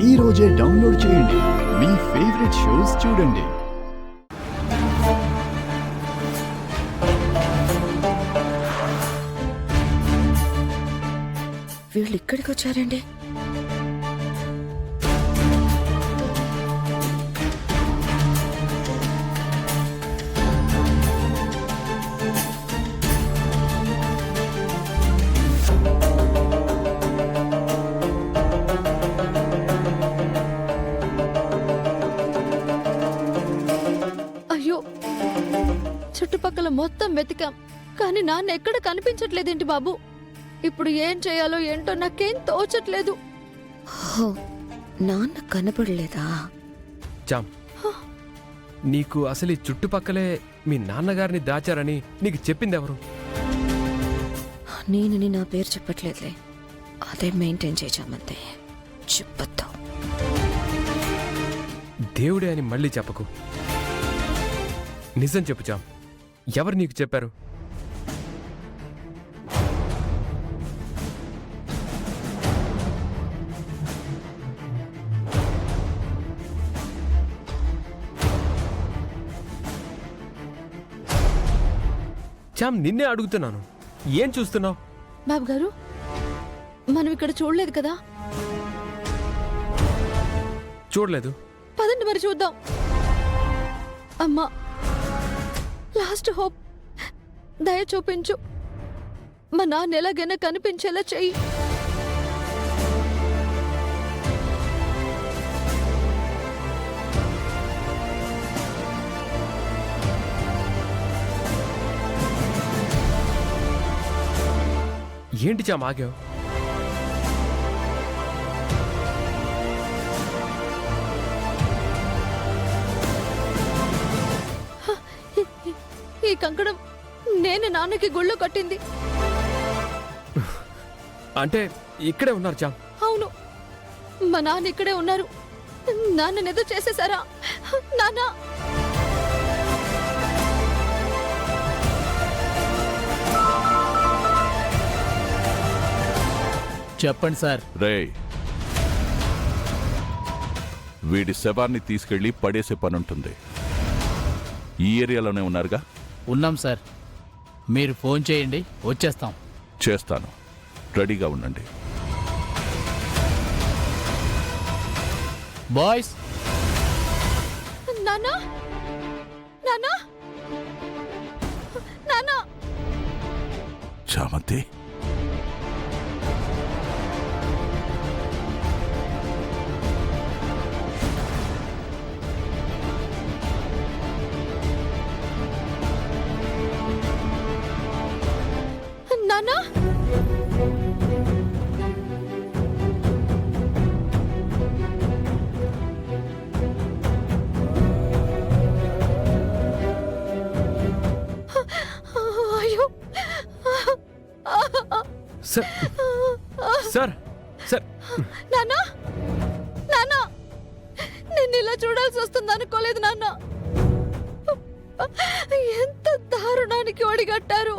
ఈ రోజే డౌన్లోడ్ చేయండి. మీ ఫేవరెట్ షోస్ చూడండి. వీళ్ళు ఇక్కడికి వచ్చారండి. అయ్యో, చుట్టుపక్కల మొత్తం వెతికాం, కానీ నాన్న ఎక్కడ కనిపించట్లేదేంటి బాబు? ఇప్పుడు ఏం చేయాలో ఏంటో నాకేం తోచట్లేదు. ఓ, నాన్న కనపడలేదా? జామ్, నీకు అసలు ఈ చుట్టుపక్కలే మీ నాన్నగారిని దాచారని నీకు చెప్పిందెవరు? నేనని నా పేరు చెప్పట్లేదులే, అదే మెయింటైన్ చేశామంతే. చెప్పొద్దు. దేవుడే అని మళ్ళీ చెప్పకు. నిజం చెప్పు జామ్, ఎవరు నీకు చెప్పారు? జామ్, నిన్నే అడుగుతున్నాను, ఏం చూస్తున్నావు? బాబు గారు, మనం ఇక్కడ చూడలేదు కదా? చూడలేదు. పదండి మరి చూద్దాం. అమ్మా, లాస్ట్ హోప్, దయ చూపించు. మా నాన్న ఎలాగైనా కనిపించేలా చెయ్యి. ఏంటి జామ్ ఆగావు? ఈ కంకణం నేను నాన్నకి గుళ్ళో కట్టింది. అంటే ఇక్కడే ఉన్నారు జామ్? అవును, మా నాన్న ఇక్కడే ఉన్నారు. నాన్ననేదో చేసేసారా? నాన్న, చెప్పండి సార్. రే, వీడి శవాన్ని తీసుకెళ్లి పడేసే పనుంటుంది. ఈ ఏరియాలోనే ఉన్నారుగా? ఉన్నాం సార్, మీరు ఫోన్ చేయండి, వచ్చేస్తాం. చేస్తాను, రెడీగా ఉండండి. బాయ్స్, నాన్న, నాన్న, నాన్న. చామంతి, నాన్న, అయ్యో, సార్, సార్, సార్. నాన్న, నాన్న, నిన్ను ఇలా చూడాల్సి వస్తుంది అనుకోలేదు నాన్న. ఎంత దారుణానికి ఒడిగట్టారు.